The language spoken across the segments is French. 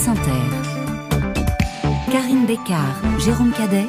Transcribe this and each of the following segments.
France Inter. Karine Bécard, Jérôme Cadet.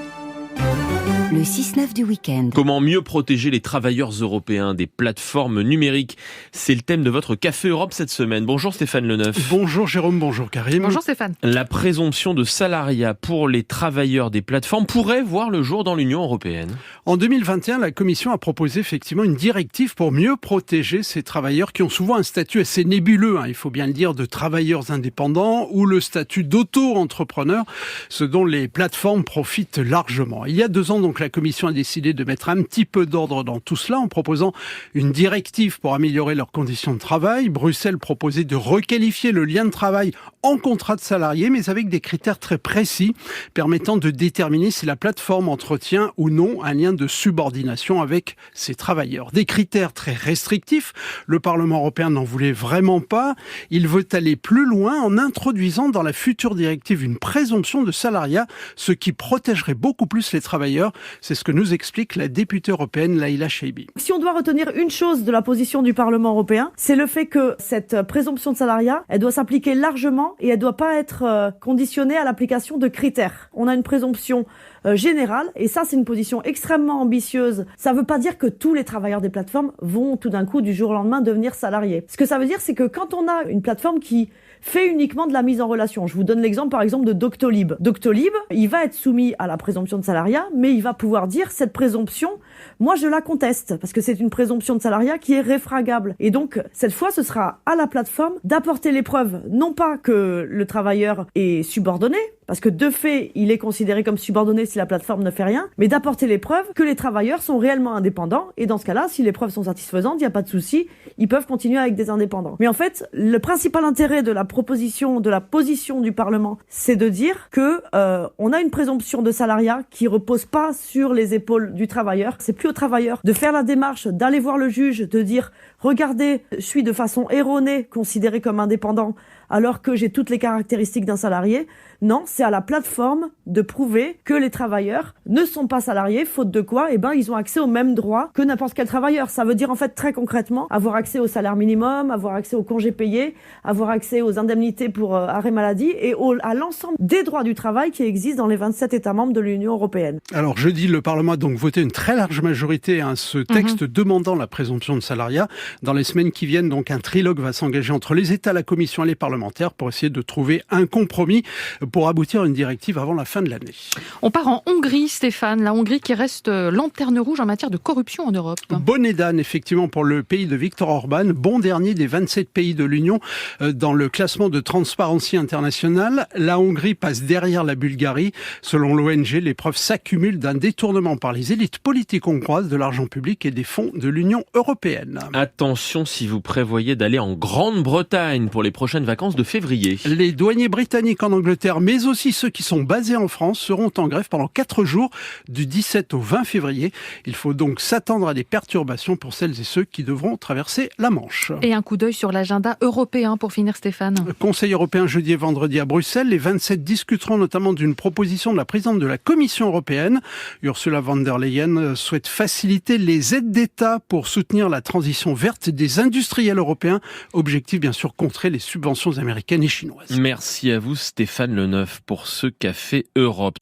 Le 6-9 du week-end. Comment mieux protéger les travailleurs européens des plateformes numériques? C'est le thème de votre Café Europe cette semaine. Bonjour Stéphane Leneuf. Bonjour Jérôme, bonjour Karim. Bonjour Stéphane. La présomption de salariat pour les travailleurs des plateformes pourrait voir le jour dans l'Union européenne. En 2021, la Commission a proposé effectivement une directive pour mieux protéger ces travailleurs qui ont souvent un statut assez nébuleux, il faut bien le dire, de travailleurs indépendants ou le statut d'auto-entrepreneur, ce dont les plateformes profitent largement. Il y a 2 ans, donc, la Commission a décidé de mettre un petit peu d'ordre dans tout cela en proposant une directive pour améliorer leurs conditions de travail. Bruxelles proposait de requalifier le lien de travail en contrat de salarié, mais avec des critères très précis permettant de déterminer si la plateforme entretient ou non un lien de subordination avec ses travailleurs. Des critères très restrictifs. Le Parlement européen n'en voulait vraiment pas. Il veut aller plus loin en introduisant dans la future directive une présomption de salariat, ce qui protégerait beaucoup plus les travailleurs. C'est ce que nous explique la députée européenne Laïla Chaibi. Si on doit retenir une chose de la position du Parlement européen, c'est le fait que cette présomption de salariat, elle doit s'appliquer largement et elle doit pas être conditionnée à l'application de critères. On a une présomption générale et ça, c'est une position extrêmement ambitieuse. Ça veut pas dire que tous les travailleurs des plateformes vont tout d'un coup, du jour au lendemain, devenir salariés. Ce que ça veut dire, c'est que quand on a une plateforme qui fait uniquement de la mise en relation. Je vous donne l'exemple par exemple de Doctolib. Doctolib, il va être soumis à la présomption de salariat, mais il va pouvoir dire cette présomption, moi je la conteste, parce que c'est une présomption de salariat qui est réfragable. Et donc cette fois, ce sera à la plateforme d'apporter les preuves, non pas que le travailleur est subordonné, parce que de fait, il est considéré comme subordonné si la plateforme ne fait rien, mais d'apporter les preuves que les travailleurs sont réellement indépendants, et dans ce cas-là, si les preuves sont satisfaisantes, il n'y a pas de souci, ils peuvent continuer avec des indépendants. Mais en fait, le principal intérêt de la position du Parlement, c'est de dire que on a une présomption de salariat qui repose pas sur les épaules du travailleur. C'est plus au travailleur de faire la démarche, d'aller voir le juge, de dire regardez, je suis de façon erronée considéré comme indépendant alors que j'ai toutes les caractéristiques d'un salarié. Non, c'est à la plateforme de prouver que les travailleurs ne sont pas salariés, faute de quoi, ils ont accès aux mêmes droits que n'importe quel travailleur. Ça veut dire en fait très concrètement avoir accès au salaire minimum, avoir accès aux congés payés, avoir accès aux indemnités pour arrêt maladie et à l'ensemble des droits du travail qui existent dans les 27 États membres de l'Union européenne. Alors jeudi, le Parlement a donc voté une très large majorité ce texte demandant la présomption de salariat. Dans les semaines qui viennent, donc un trilogue va s'engager entre les États, la Commission et les parlementaires pour essayer de trouver un compromis pour aboutir à une directive avant la fin de l'année. On part en Hongrie, Stéphane. La Hongrie qui reste lanterne rouge en matière de corruption en Europe. Bonnet d'âne, effectivement, pour le pays de Viktor Orban. Bon dernier des 27 pays de l'Union dans le classement de Transparency International. La Hongrie passe derrière la Bulgarie. Selon l'ONG, les preuves s'accumulent d'un détournement par les élites politiques hongroises de l'argent public et des fonds de l'Union européenne. Attention si vous prévoyez d'aller en Grande-Bretagne pour les prochaines vacances de février. Les douaniers britanniques en Angleterre, mais aussi ceux qui sont basés en France, seront en grève pendant 4 jours, du 17 au 20 février. Il faut donc s'attendre à des perturbations pour celles et ceux qui devront traverser la Manche. Et un coup d'œil sur l'agenda européen pour finir, Stéphane. Conseil européen jeudi et vendredi à Bruxelles. Les 27 discuteront notamment d'une proposition de la présidente de la Commission européenne. Ursula von der Leyen souhaite faciliter les aides d'État pour soutenir la transition verte des industriels européens. Objectif, bien sûr, contrer les subventions américaines et chinoises. Merci à vous Stéphane Leneuf pour ce Café Europe.